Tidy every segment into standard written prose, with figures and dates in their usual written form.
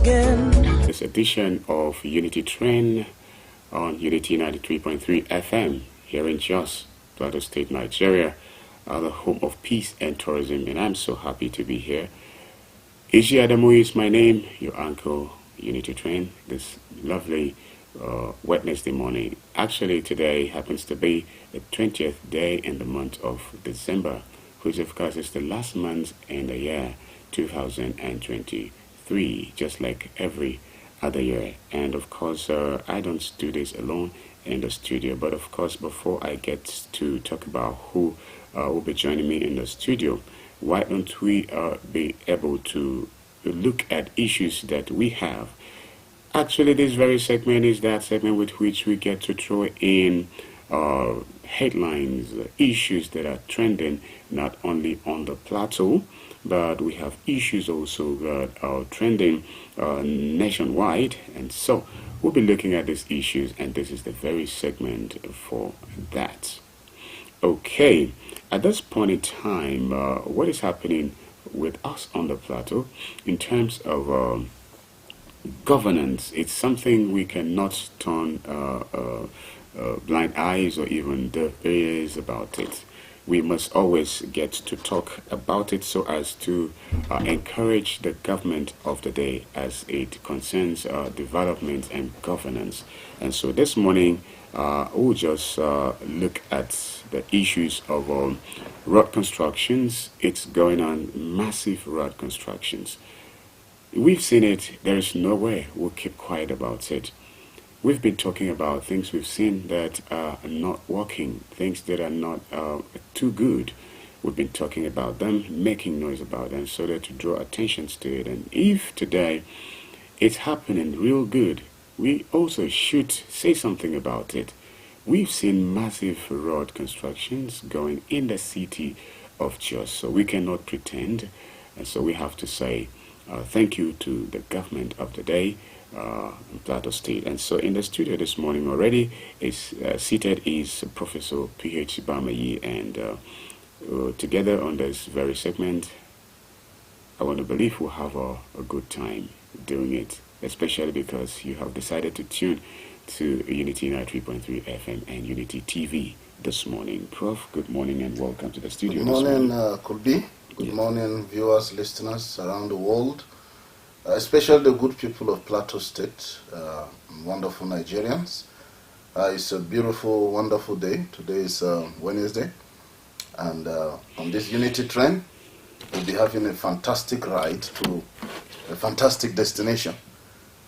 again. This edition of Unity Train on Unity 93.3 FM here in Jos, Plateau State, Nigeria, the home of peace and tourism, and I'm so happy to be here. Iji Adamu is my name, your uncle, Unity Train, this lovely Wednesday morning. Actually, today happens to be the 20th day in the month of December, which of course is the last month in the year 2023, just like every other year. And of course, I don't do this alone in the studio, but of course, before I get to talk about who will be joining me in the studio, why don't we be able to look at issues that we have. Actually, this very segment is that segment with which we get to throw in headlines, issues that are trending not only on the plateau, but we have issues also that are trending nationwide. And so we'll be looking at these issues, and this is the very segment for that. Okay, at this point in time, what is happening with us on the plateau in terms of governance? It's something we cannot turn blind eyes or even deaf ears about it. We must always get to talk about it so as to encourage the government of the day as it concerns development and governance. And so this morning, we'll just look at the issues of road constructions. It's going on, massive road constructions. We've seen it. There is no way we'll keep quiet about it. We've been talking about things we've seen that are not working, things that are not too good. We've been talking about them, making noise about them, so that to draw attention to it. And if today it's happening real good, we also should say something about it. We've seen massive road constructions going in the city of Jos, so we cannot pretend. And so we have to say thank you to the government of the day, Plateau State. And so in the studio this morning already is seated is Professor P.H. Bamayi, and together on this very segment, I want to believe we'll have a good time doing it, especially because you have decided to tune to Unity 93.3 FM and Unity TV this morning. Prof, good morning and welcome to the studio. Good morning, Kulbi. Good morning, viewers, listeners around the world. Especially the good people of Plateau State, wonderful Nigerians. It's a beautiful, wonderful day. Today is Wednesday, and on this Unity train, we'll be having a fantastic ride to a fantastic destination.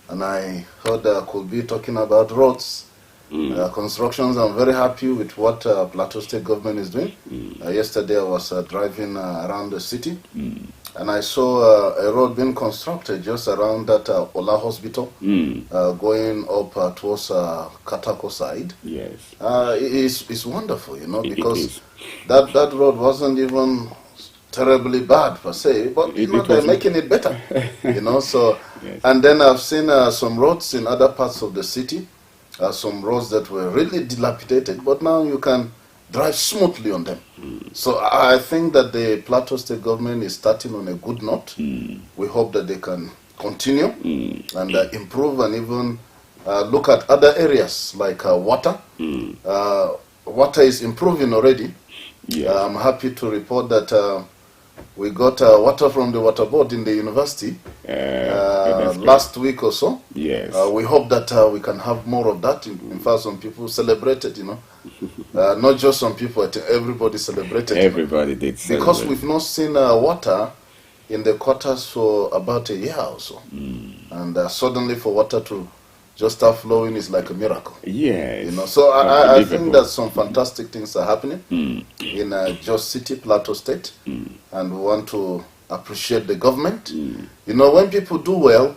And I heard Kulbi talking about roads, constructions. I'm very happy with what Plateau State government is doing. Yesterday I was driving around the city, and I saw a road being constructed just around that Ola Hospital, going up towards Katako side. Yes. It's wonderful, you know, because that road wasn't even terribly bad per se, but you know, they're making it better, you know. So, yes. And then I've seen some roads in other parts of the city, some roads that were really dilapidated, but now you can drive smoothly on them. So I think that the Plateau State government is starting on a good note. We hope that they can continue and improve and even look at other areas like water. Water is improving already. Yeah. I'm happy to report that we got water from the water board in the university last week or so. Yes. We hope that we can have more of that. In fact, some people celebrated, you know. Not just some people, everybody celebrated. Everybody did celebrate. Because we've not seen water in the quarters for about a year or so. And suddenly for water to just start flowing is like a miracle. Yes. You know, so I think that some fantastic things are happening in Jos City, Plateau State, and we want to appreciate the government. You know, when people do well,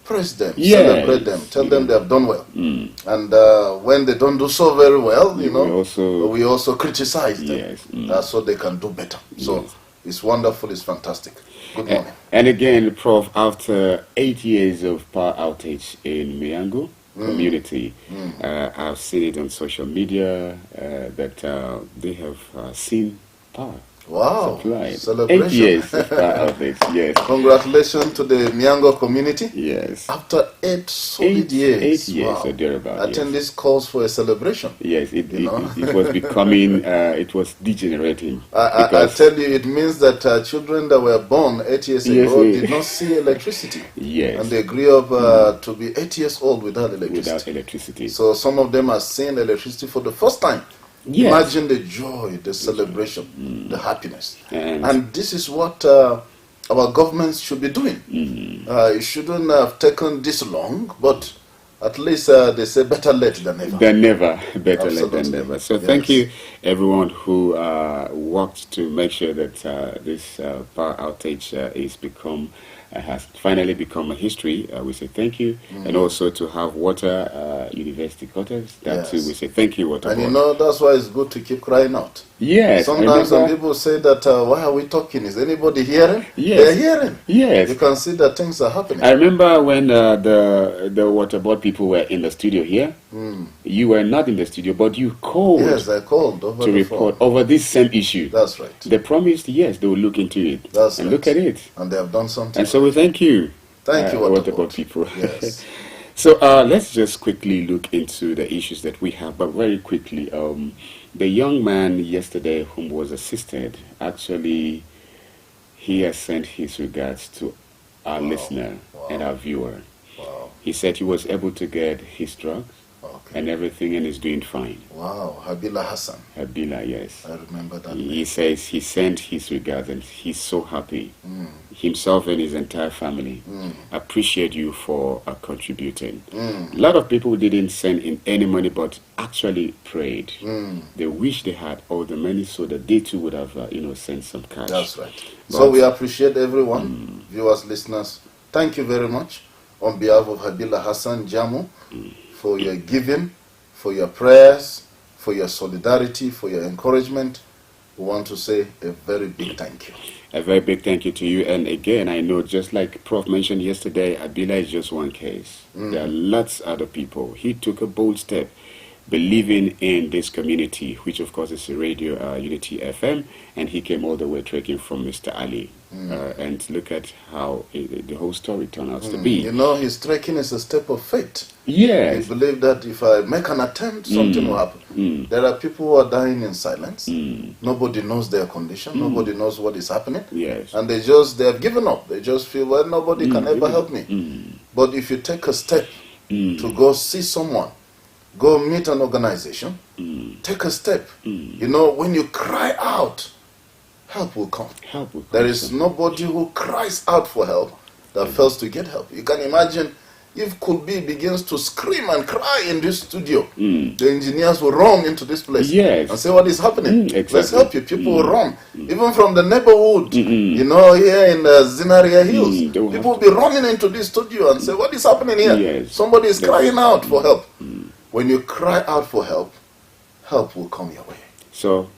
praise them, celebrate them, tell them they have done well. And when they don't do so very well, you know, we also criticize them so they can do better. So it's wonderful, it's fantastic. Good morning. And again, Prof, after 8 years of power outage in Miango community, I've seen it on social media that they have seen power. Wow. supplied. Celebration. 8 years of this, yes. Congratulations to the Nyango community. Yes. After 8 solid years. 8 years, wow. or thereabout. I think this calls for a celebration. Yes, it was becoming, it was degenerating. I tell you, it means that children that were born 8 years ago did not see electricity. Yes. And they grew up to be 8 years old without electricity. So some of them are seeing electricity for the first time. Yes. Imagine the joy, the celebration, the happiness. And this is what our governments should be doing. It shouldn't have taken this long, but at least they say better late than never. Better late than never. So thank you, everyone who worked to make sure that this power outage has finally become a history. We say thank you. And also to have water, university quarters, that too, we say thank you, water. And that's why it's good to keep crying out. Yes. Sometimes some people say that, why are we talking? Is anybody hearing? Yes. They're hearing. Yes. You can see that things are happening. I remember when the water board people were in the studio here. You were not in the studio, but you called. Yes, I called to report over this same issue. That's right. They promised, yes, they will look into it. That's and right. look at it. And they have done something. And so we thank you. Thank you, water board people. Yes. So let's just quickly look into the issues that we have, but very quickly. The young man yesterday whom was assisted, actually, he has sent his regards to our listener and our viewer. Wow. He said he was able to get his drugs and everything and is doing fine. Wow, Habila Hassan. Habila, yes. I remember that. He says he sent his regards and he's so happy. Himself and his entire family appreciate you for contributing. A lot of people didn't send in any money but actually prayed. They wish they had all the money so that they too would have sent some cash. That's right. But so we appreciate everyone, viewers, listeners. Thank you very much on behalf of Habila Hassan Jamu for your giving, for your prayers, for your solidarity, for your encouragement. We want to say a very big thank you. A very big thank you to you. And again, I know, just like Prof mentioned yesterday, Abila is just one case. There are lots of other people. He took a bold step, believing in this community, which of course is Radio Unity FM, and he came all the way trekking from Mr. Ali. And look at how the whole story turned out to be. His trekking is a step of faith. Yes. He believed that if I make an attempt, something will happen. There are people who are dying in silence. Nobody knows their condition. Nobody knows what is happening. Yes. And they have given up. They just feel, well, nobody can ever help me. But if you take a step to go see someone, go meet an organization, take a step. When you cry out, help will come. There is nobody who cries out for help that fails to get help. You can imagine if Kulbi begins to scream and cry in this studio, the engineers will run into this place and say, what is happening? Exactly. Let's help you. People will run. Even from the neighborhood, here in the ZINARIYA hills, people will be running into this studio and say, what is happening here? Yes. Somebody is crying out for help. When you cry out for help, help will come your way. So,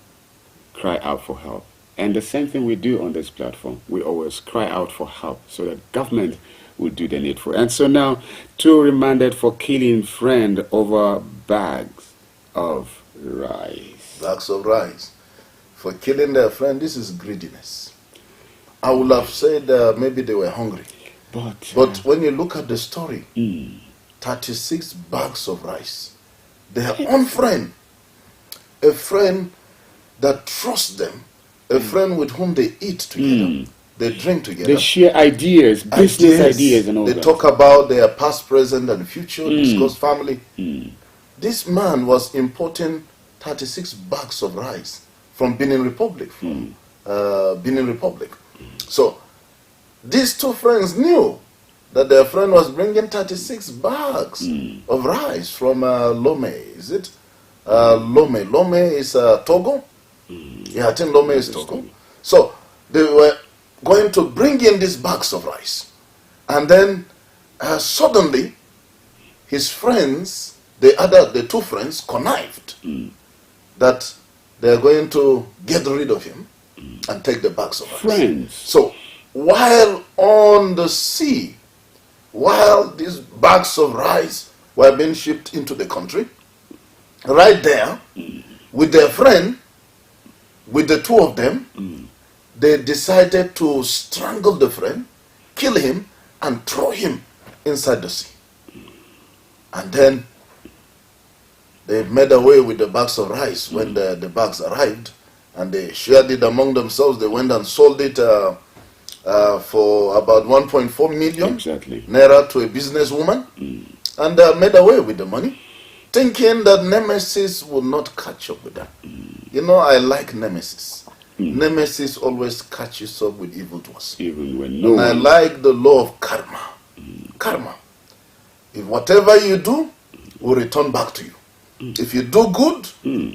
cry out for help. And the same thing we do on this platform. We always cry out for help so that government will do the needful. And so now, two remanded for killing friend over bags of rice. Bags of rice. For killing their friend, this is greediness. I would have said maybe they were hungry. But when you look at the story, 36 bags of rice. Their own friend, a friend that trusts them, a friend with whom they eat together, they drink together. They share ideas, business ideas and all that. They talk about their past, present, and future, discuss family. This man was importing 36 bags of rice from Benin Republic. So, these two friends knew that their friend was bringing 36 bags of rice from Lome. Is it? Lome. Lome is Togo. Yeah, I think Lome is Togo. So they were going to bring in these bags of rice. And then suddenly his friends, the two friends, connived that they are going to get rid of him and take the bags of rice. So while on the sea, while these bags of rice were being shipped into the country, right there with their friend, with the two of them, they decided to strangle the friend, kill him, and throw him inside the sea. And then they made away with the bags of rice when the bags arrived, and they shared it among themselves. They went and sold it for about 1.4 million naira to a businesswoman, and made away with the money, thinking that Nemesis would not catch up with that. You know, I like Nemesis. Nemesis always catches up with evildoers. Even when no. And I like the law of karma. Karma. If whatever you do will return back to you. If you do good,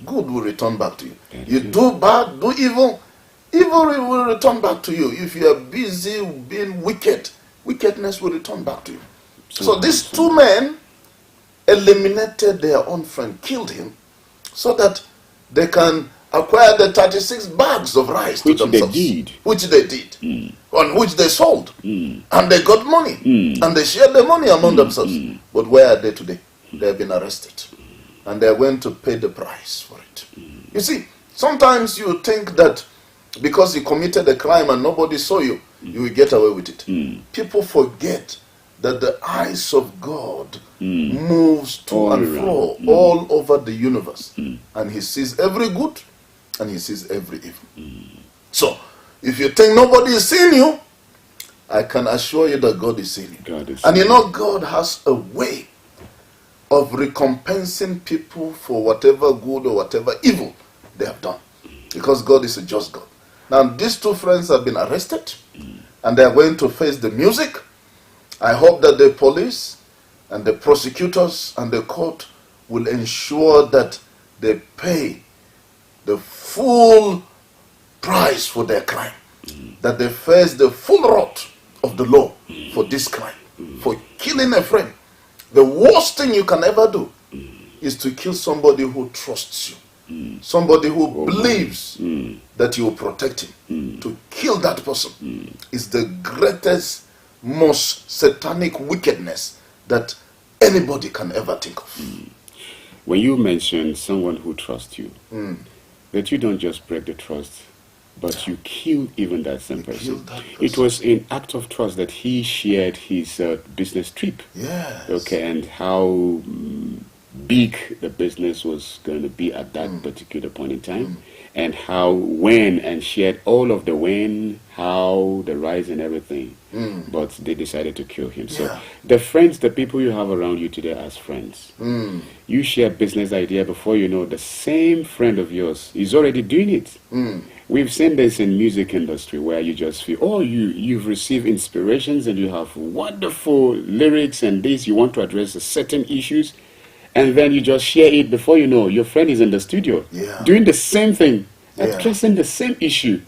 good will return back to you. You do bad, do evil, evil will return back to you. If you are busy being wicked, wickedness will return back to you. So these two men eliminated their own friend, killed him, so that they can acquire the 36 bags of rice to themselves. Which they did. On which they sold. And they got money. And they shared the money among themselves. But where are they today? They have been arrested. And they are going to pay the price for it. You see, sometimes you think that because you committed a crime and nobody saw you, you will get away with it. People forget that the eyes of God moves to and fro all over the universe. And he sees every good and he sees every evil. So, if you think nobody is seeing you, I can assure you that God is seeing you. And you know, God has a way of recompensing people for whatever good or whatever evil they have done. Because God is a just God. Now, these two friends have been arrested and they are going to face the music. I hope that the police and the prosecutors and the court will ensure that they pay the full price for their crime. That they face the full wrath of the law for this crime. For killing a friend. The worst thing you can ever do is to kill somebody who trusts you. Somebody who believes that you will protect him. To kill that person is the greatest, most satanic wickedness that anybody can ever think of. When you mention someone who trusts you, that you don't just break the trust, but you kill even that same person. It was an act of trust that he shared his business trip. Yes. Okay, and how big the business was going to be at that particular point in time, and how, when, and shared all of the when, how, the rise and everything. But they decided to kill him. So the friends, the people you have around you today as friends, you share business idea, before you know, the same friend of yours is already doing it. We've seen this in music industry where you just feel, oh, you've received inspirations and you have wonderful lyrics and this, you want to address certain issues, and then you just share it. Before you know, your friend is in the studio doing the same thing, addressing the same issue.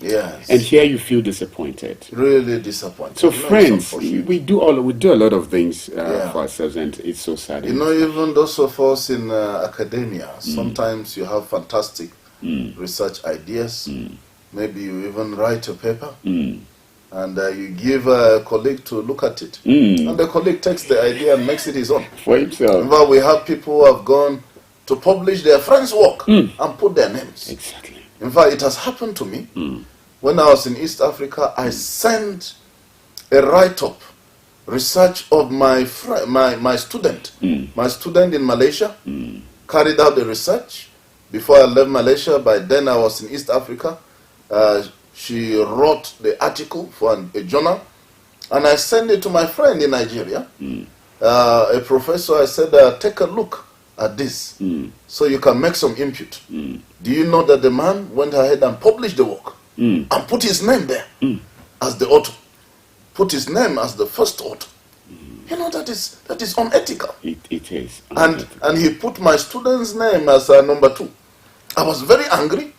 And here you feel disappointed. Really disappointed. So friends, we do a lot of things for ourselves, and it's so sad. You know, even those of us in academia, sometimes you have fantastic research ideas. Maybe you even write a paper, and you give a colleague to look at it. And the colleague takes the idea and makes it his own. For himself. In fact, we have people who have gone to publish their friends' work and put their names. Exactly. In fact, it has happened to me. When I was in East Africa, I sent a write-up, research of my student. My student in Malaysia carried out the research. Before I left Malaysia, by then I was in East Africa. She wrote the article for a journal, and I sent it to my friend in Nigeria, a professor. I said, take a look at this, so you can make some input. Do you know that the man went ahead and published the work, and put his name there as the author, put his name as the first author? You know, that is unethical. It is. And he put my student's name as number 2. I was very angry.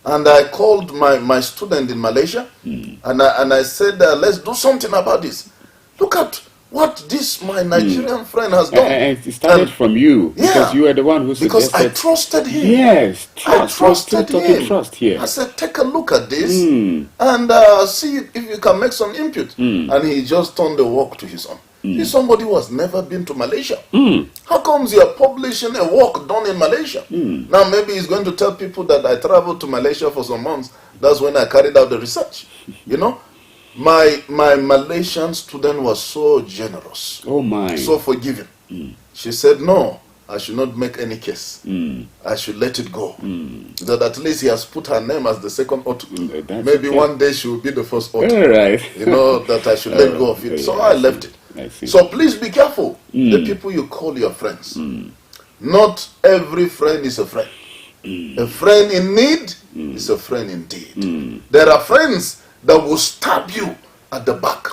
And I called my student in Malaysia, and I said, let's do something about this. Look at what my Nigerian friend has done. And it started from you, because you were the one who suggested. Because I trusted him. Yes, trust. I trusted him. Trust here. I said, take a look at this, and see if you can make some input. And he just turned the work to his own. He's somebody who has never been to Malaysia. How comes you're publishing a work done in Malaysia? Now maybe he's going to tell people that I traveled to Malaysia for some months. That's when I carried out the research. You know, my Malaysian student was so generous. Oh my. So forgiving. She said, no, I should not make any case. I should let it go. That at least he has put her name as the second author. Maybe one day she will be the first author. All right. You know, that I should let go of it. So I left it. So please be careful. The people you call your friends. Not every friend is a friend. A friend in need is a friend indeed. There are friends that will stab you at the back.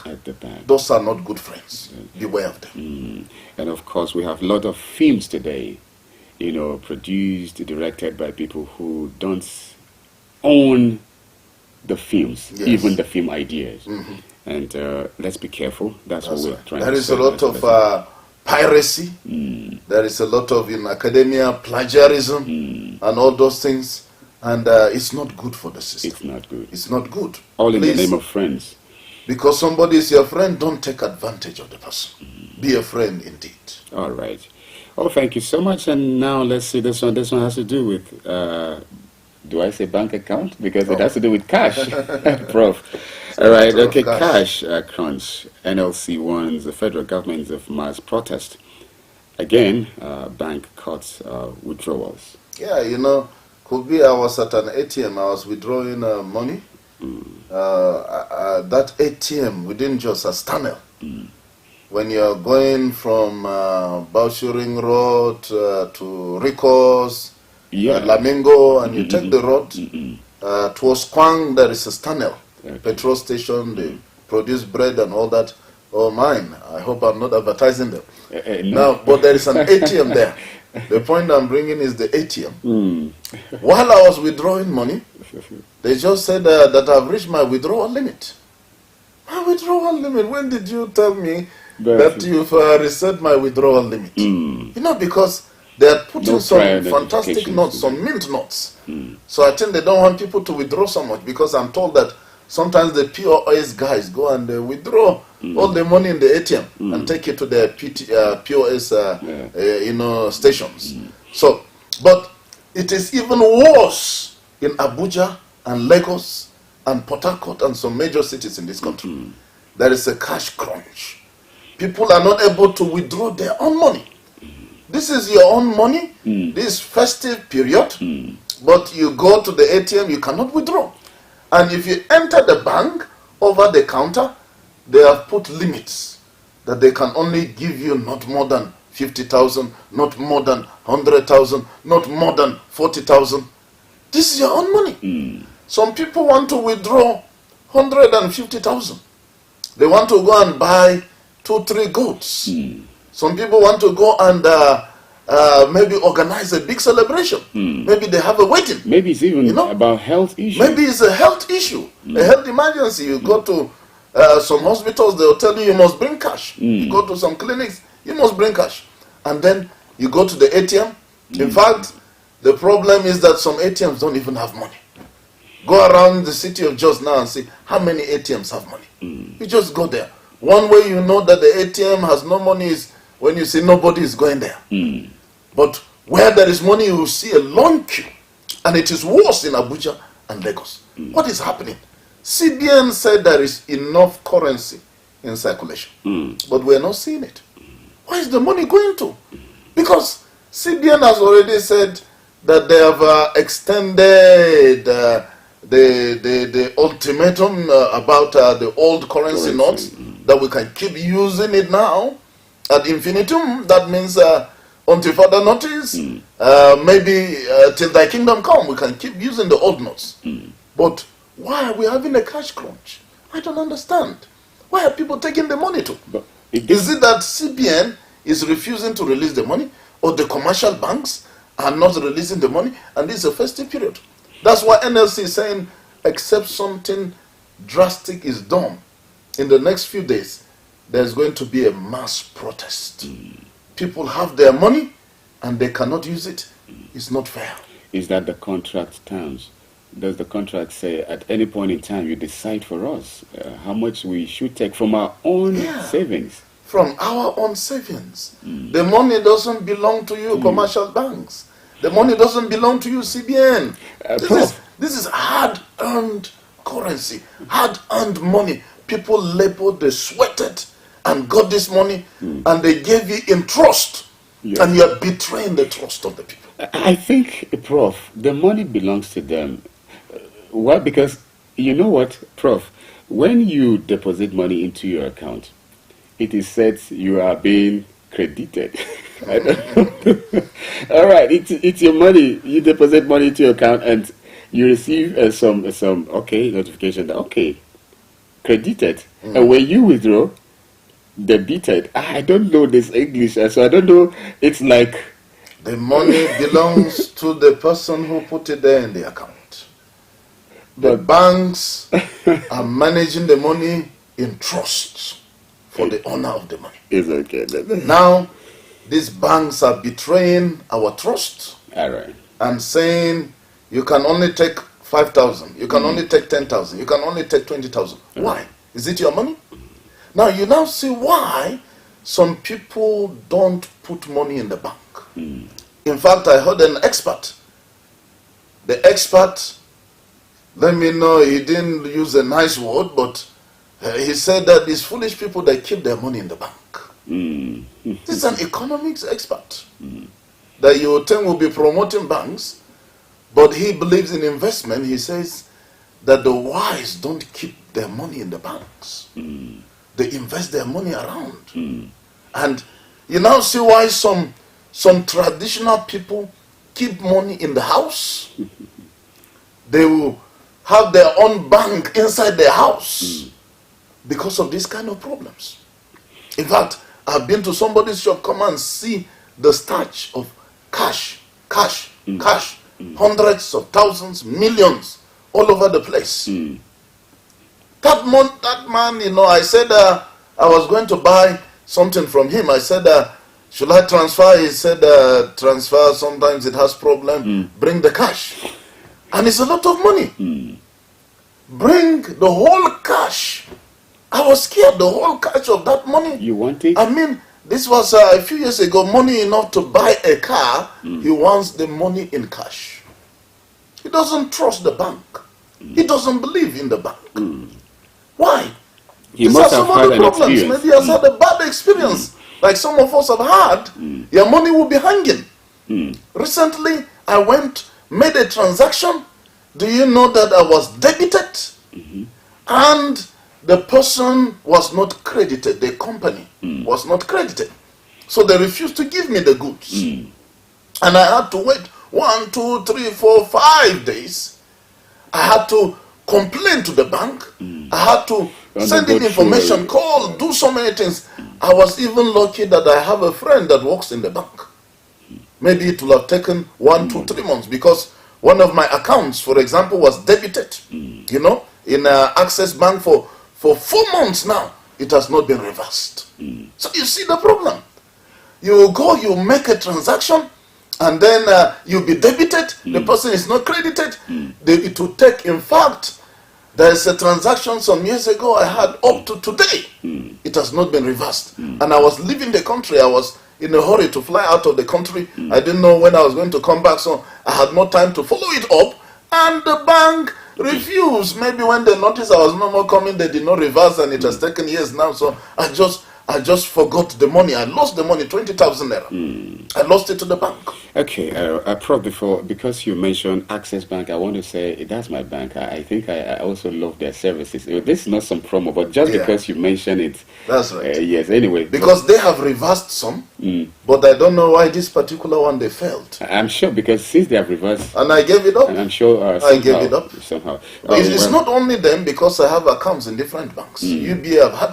Those are not good friends. Beware of them. And of course, we have a lot of films today, you know, produced, directed by people who don't own the films, even the film ideas. And let's be careful. That's what we're trying to say. There is a lot of piracy. There is a lot of, in academia, plagiarism and all those things. And it's not good for the system. It's not good. It's not good. All in the name of friends. Because somebody is your friend, don't take advantage of the person. Be a friend indeed. All right. Oh, thank you so much. And now let's see this one. This one has to do with, do I say bank account? Because it has to do with cash, Prof. All right. Okay, cash crunch. NLC warns the federal government of mass protest. Again, bank cuts withdrawals. Yeah, you know, could be I was at an ATM, I was withdrawing money. That ATM within just a tunnel. When you're going from Bauchi Ring Road to Ricos, Lamingo, and you take the road towards Kwang, there is a tunnel, petrol station, they produce bread and all that. Oh, mine. I hope I'm not advertising them. No. Now, but there is an ATM there. The point I'm bringing is the ATM. While I was withdrawing money, they just said that I've reached my withdrawal limit. My withdrawal limit? When did you tell me that you've reset my withdrawal limit? You know, because they are putting some fantastic notes, some mint notes. So I think they don't want people to withdraw so much, because I'm told that sometimes the POS guys go and they withdraw all the money in the ATM and take it to their POS you know, stations. So, but it is even worse in Abuja and Lagos and Port Harcourt and some major cities in this country. There is a cash crunch. People are not able to withdraw their own money. This is your own money, this festive period, but you go to the ATM, you cannot withdraw. And if you enter the bank over the counter, they have put limits that they can only give you not more than 50,000, not more than 100,000, not more than 40,000. This is your own money. Some people want to withdraw 150,000. They want to go and buy 2-3 goats. Some people want to go and maybe organize a big celebration. Maybe they have a wedding. Maybe it's even about health issues. Maybe it's a health issue, a health emergency. You go to some hospitals, they'll tell you must bring cash. You go to some clinics, you must bring cash. And then you go to the ATM. In fact, the problem is that some ATMs don't even have money. Go around the city of Jos now and see how many ATMs have money. You just go there. One way you know that the ATM has no money is when you see nobody is going there. But where there is money, you will see a long queue. And it is worse in Abuja and Lagos. What is happening? CBN said there is enough currency in circulation. But we're not seeing it. Where is the money going to? Because CBN has already said that they have extended the ultimatum about the old currency notes, that we can keep using it now ad infinitum. That means until further notice, maybe till thy kingdom come, we can keep using the old notes. But why are we having a cash crunch? I don't understand. Why are people taking the money to? Is it that CBN is refusing to release the money, or the commercial banks are not releasing the money, and this is a festive period? That's why NLC is saying, except something drastic is done, in the next few days, there's going to be a mass protest. People have their money, and they cannot use it. It's not fair. Is that the contract terms? Does the contract say at any point in time you decide for us how much we should take from our own savings? from our own savings. The money doesn't belong to you, commercial banks. The money doesn't belong to you, CBN. This is hard-earned currency, hard-earned money. People labored, they sweated, and got this money, and they gave you in trust. Yes. And you are betraying the trust of the people. I think, Prof, the money belongs to them. Why? Because, you know what, Prof, when you deposit money into your account, it is said you are being credited. I don't know. All right, it's your money. You deposit money into your account and you receive some notification that, okay, credited. And when you withdraw, debited. I don't know this English, so I don't know. It's like the money belongs to the person who put it there in the account. The banks are managing the money in trust for the owner of the money. It's okay. Now, these banks are betraying our trust. All right. And saying you can only take 5,000, you can only take 10,000, you can only take 20,000. Why? Is it your money? Now you now see why some people don't put money in the bank. In fact, I heard an expert. The expert, let me know, he didn't use a nice word, but he said that these foolish people, they keep their money in the bank. This is an economics expert that you would think will be promoting banks, but he believes in investment. He says that the wise don't keep their money in the banks. They invest their money around. And you now see why some traditional people keep money in the house. They will have their own bank inside their house because of these kind of problems. In fact, I've been to somebody's shop, come and see the stash of cash, hundreds of thousands, millions, all over the place. That man, you know, I said I was going to buy something from him. I said, should I transfer? He said, transfer, sometimes it has problem. Bring the cash. And it's a lot of money. Bring the whole cash. I was scared, the whole cash of that money. You want it? I mean, this was a few years ago, money enough to buy a car. He wants the money in cash. He doesn't trust the bank. He doesn't believe in the bank. Why? He must have had an experience. Maybe he has had a bad experience, like some of us have had. Your money will be hanging. Recently, I made a transaction. Do you know that I was debited? And the person was not credited. The company was not credited. So they refused to give me the goods. And I had to wait 1, 2, 3, 4, 5 days. I had to complain to the bank. I had to send in information, call, do so many things. I was even lucky that I have a friend that works in the bank. Maybe it will have taken 1, 2, 3 months because one of my accounts, for example, was debited. You know, in Access Bank for 4 months now. It has not been reversed. So you see the problem. You go, you make a transaction, and then you'll be debited. The person is not credited. It will take, in fact, there's a transaction some years ago I had up to today. It has not been reversed. And I was leaving the country. I was in a hurry to fly out of the country. I didn't know when I was going to come back, so I had no time to follow it up. And the bank refused. Maybe when they noticed I was no more coming, they did not reverse, and it has taken years now. So I just forgot the money. I lost the money, 20,000 naira. I lost it to the bank. Okay, Prof, because you mentioned Access Bank, I want to say that's my bank. I think I also love their services. This is not some promo, but just because you mentioned it. That's right. Yes, anyway. Because they have reversed some, but I don't know why this particular one they failed. I'm sure because since they have reversed. And I gave it up. And I'm sure I gave it up. Somehow. It's not only them, because I have accounts in different banks. UBA, I've had